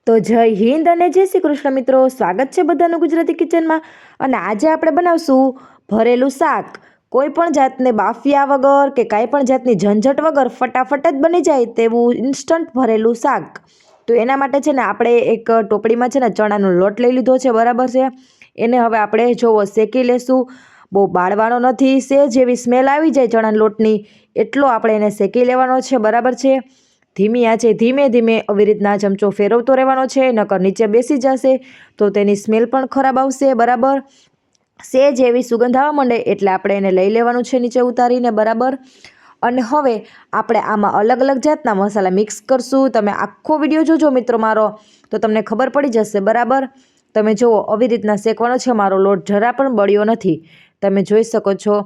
તો જય હિન્દ અને જય શ્રી કૃષ્ણ મિત્રો, સ્વાગત છે બધાનું ગુજરાતી કિચનમાં। અને આજે આપણે બનાવશું ભરેલું શાક। કોઈ પણ જાતને બાફિયા વગર કે કાંઈ પણ જાતની ઝંઝટ વગર ફટાફટ જ બની જાય તેવું ઇન્સ્ટન્ટ ભરેલું શાક। તો એના માટે છે ને આપણે એક ટોપડીમાં છે ને ચણાનો લોટ લઈ લીધો છે, બરાબર છે। એને હવે આપણે જોવો શેકી લેશું। બહુ બાળવાનો નથી, સેજ એવી સ્મેલ આવી જાય ચણાના લોટની એટલો આપણે એને શેકી લેવાનો છે, બરાબર છે। ધીમી આંચે ધીમે ધીમે આવી રીતના ચમચો ફેરવતો રહેવાનો છે, નકર નીચે બેસી જશે તો તેની સ્મેલ પણ ખરાબ આવશે, બરાબર। સેજ એવી સુગંધ આવવા માંડે એટલે આપણે એને લઈ લેવાનું છે નીચે ઉતારીને, બરાબર। અને હવે આપણે આમાં અલગ અલગ જાતના મસાલા મિક્સ કરશું। તમે આખો વિડીયો જોજો મિત્રો મારો, તો તમને ખબર પડી જશે, બરાબર। તમે જુઓ આવી રીતના શેકવાનો છે, મારો લોટ જરા પણ બળ્યો નથી, તમે જોઈ શકો છો।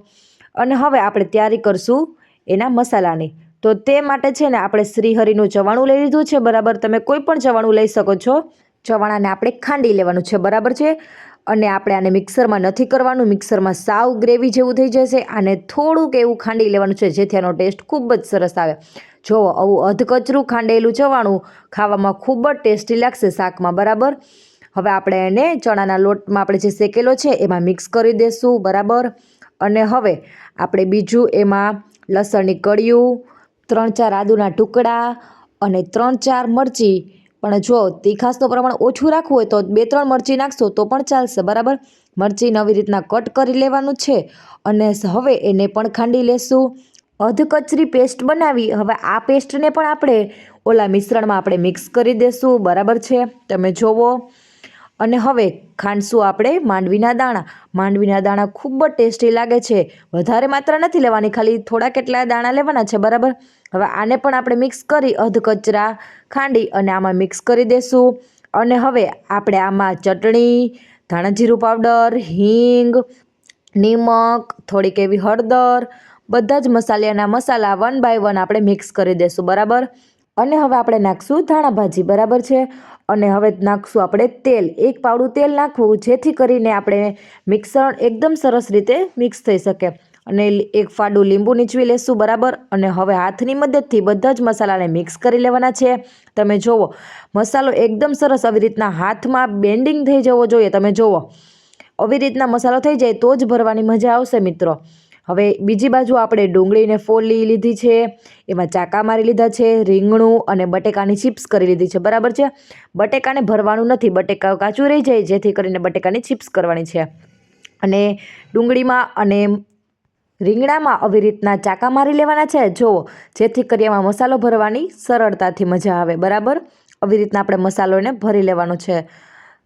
અને હવે આપણે તૈયારી કરશું એના મસાલાની। તો તે માટે છે ને આપણે શ્રીહરિનું ચવાણું લઈ લીધું છે, બરાબર। તમે કોઈ પણ ચવાણું લઈ શકો છો। ચવાણાને આપણે ખાંડી લેવાનું છે, બરાબર છે। અને આપણે આને મિક્સરમાં નથી કરવાનું, મિક્સરમાં સાવ ગ્રેવી જેવું થઈ જશે। આને થોડુંક એવું ખાંડી લેવાનું છે જેથી આનો ટેસ્ટ ખૂબ જ સરસ આવે। જો આવું અધકચરું ખાંડેલું ચવાણું ખાવામાં ખૂબ જ ટેસ્ટી લાગશે શાકમાં, બરાબર। હવે આપણે એને ચણાના લોટમાં આપણે જે શેકેલો છે એમાં મિક્સ કરી દઈશું, બરાબર। અને હવે આપણે બીજું એમાં લસણની કળિયું, 3-4 આદુના ટુકડા અને 3-4 મરચી, પણ જો તીખાશનું પ્રમાણ ઓછું રાખવું હોય તો 2-3 મરચી નાખશો તો પણ ચાલશે, બરાબર। મરચીને આવી રીતના કટ કરી લેવાનું છે અને હવે એને પણ ખાંડી લેશું, અધકચરી પેસ્ટ બનાવી। હવે આ પેસ્ટને પણ આપણે ઓલા મિશ્રણમાં આપણે મિક્સ કરી દેશું, બરાબર છે, તમે જોવો। અને હવે ખાંડશું આપણે માંડવીના દાણા। માંડવીના દાણા ખૂબ જ ટેસ્ટી લાગે છે, વધારે માત્રા નથી લેવાની, ખાલી થોડા કેટલા દાણા લેવાના છે, બરાબર। હવે આને પણ આપણે મિક્સ કરી અધકચરા ખાંડી અને આમાં મિક્સ કરી દેશું। અને હવે આપણે આમાં ચટણી, ધાણા જીરું પાવડર, હિંગ, નિમક, થોડીક એવી હળદર, બધા જ મસાલા 1 બાય 1 આપણે મિક્સ કરી દેશું, બરાબર। અને હવે આપણે નાખશું ધાણા ભાજી, બરાબર છે। અને હવે નાખશું આપણે તેલ, 1 પાવડું તેલ નાખવું જેથી કરીને આપણે મિક્સર એકદમ સરસ રીતે મિક્સ થઈ શકે। અને 1 ફાડું લીંબુ નીચવી લેશું, બરાબર। અને હવે હાથની મદદથી બધા જ મસાલાને મિક્સ કરી લેવાના છે, તમે જુઓ। મસાલો એકદમ સરસ આવી રીતના હાથમાં બેન્ડિંગ થઈ જવો જોઈએ, તમે જુઓ। આવી રીતના મસાલો થઈ જાય તો જ ભરવાની મજા આવશે મિત્રો। હવે બીજી બાજુ આપણે ડુંગળીને ફોલી લીધી છે, એમાં ચાકા મારી લીધા છે, રીંગણું અને બટેકાની ચિપ્સ કરી લીધી છે, બરાબર છે। બટેકાને ભરવાનું નથી, બટેકા કાચું રહી જાય જેથી કરીને બટેકાની ચિપ્સ કરવાની છે। અને ડુંગળીમાં અને રીંગણામાં આવી રીતના ચાકા મારી લેવાના છે, જુઓ, જેથી કરી એમાં મસાલો ભરવાની સરળતાથી મજા આવે, બરાબર। આવી રીતના આપણે મસાલોને ભરી લેવાનો છે,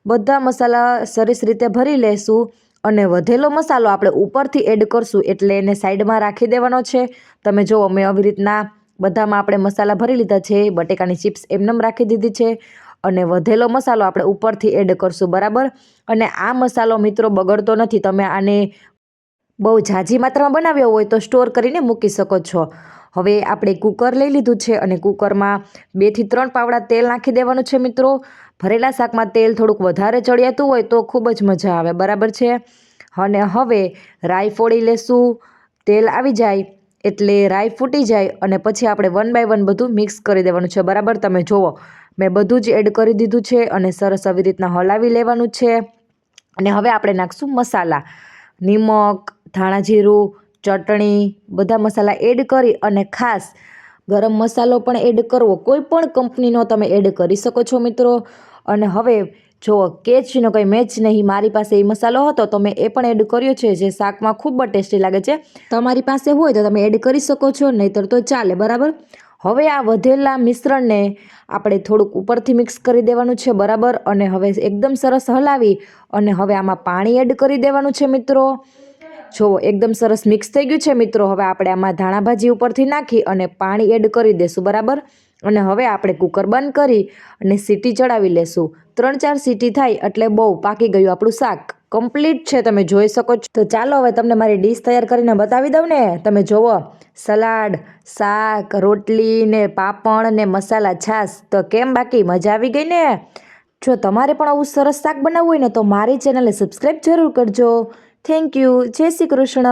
બધા મસાલા સરસ રીતે ભરી લેશું। અને વધેલો મસાલો આપણે ઉપરથી એડ કરશું એટલે એને સાઈડમાં રાખી દેવાનો છે, તમે જુઓ। મેં આવી રીતના બધામાં આપણે મસાલા ભરી લીધા છે, બટેકાની ચિપ્સ એમનેમ રાખી દીધી છે અને વધેલો મસાલો આપણે ઉપરથી એડ કરશું, બરાબર। અને આ મસાલો મિત્રો બગડતો નથી, તમે આને બહુ ઝાઝી માત્રામાં બનાવ્યો હોય તો સ્ટોર કરીને મૂકી શકો છો। હવે આપણે કુકર લઈ લીધું છે અને કુકરમાં 2 થી 3 પાવડા તેલ નાખી દેવાનું છે મિત્રો। ભરેલા શાકમાં તેલ થોડુંક વધારે ચડિયાતું હોય તો ખૂબ જ મજા આવે, બરાબર છે। અને હવે રાઈ ફોડી લેશું, તેલ આવી જાય એટલે રાઈ ફૂટી જાય અને પછી આપણે 1 બાય 1 બધું મિક્સ કરી દેવાનું છે, બરાબર। તમે જુઓ મેં બધું જ એડ કરી દીધું છે અને સરસ આવી રીતના હલાવી લેવાનું છે। અને હવે આપણે નાખશું મસાલા, નિમક, ધાણા જીરું, ચટણી, બધા મસાલા એડ કરી અને ખાસ ગરમ મસાલો પણ એડ કરવો, કોઈ પણ કંપનીનો તમે એડ કરી શકો છો મિત્રો। અને હવે જો કેચનો કંઈ મેચ નહીં, મારી પાસે એ મસાલો હતો તો મેં એ પણ એડ કર્યો છે, જે શાકમાં ખૂબ જ ટેસ્ટી લાગે છે। તમારી પાસે હોય તો તમે એડ કરી શકો છો, નહીંતર તો ચાલે, બરાબર। હવે આ વધેલા મિશ્રણને આપણે થોડુંક ઉપરથી મિક્સ કરી દેવાનું છે, બરાબર। અને હવે એકદમ સરસ હલાવી અને હવે આમાં પાણી એડ કરી દેવાનું છે મિત્રો। જો એકદમ સરસ મિક્સ થઈ ગયું છે મિત્રો। હવે આપણે આમાં ધાણા ભાજી ઉપરથી નાખી અને પાણી એડ કરી દઈશું, બરાબર। અને હવે આપણે કુકર બંધ કરી અને સીટી ચડાવી લેશું, 3-4 સીટી થાય એટલે બહુ પાકી ગયું આપણું શાક, કમ્પ્લીટ છે, તમે જોઈ શકો છો। તો ચાલો હવે તમને મારી ડીશ તૈયાર કરીને બતાવી દઉં ને, તમે જુઓ, સલાડ, શાક, રોટલી ને પાપડ ને મસાલા છાશ, તો કેમ બાકી મજા આવી ગઈ ને। જો તમારે પણ આવું સરસ શાક બનાવવું હોય ને તો મારી ચેનલને સબસ્ક્રાઈબ જરૂર કરજો। થેન્ક યુ, જય શ્રી કૃષ્ણ।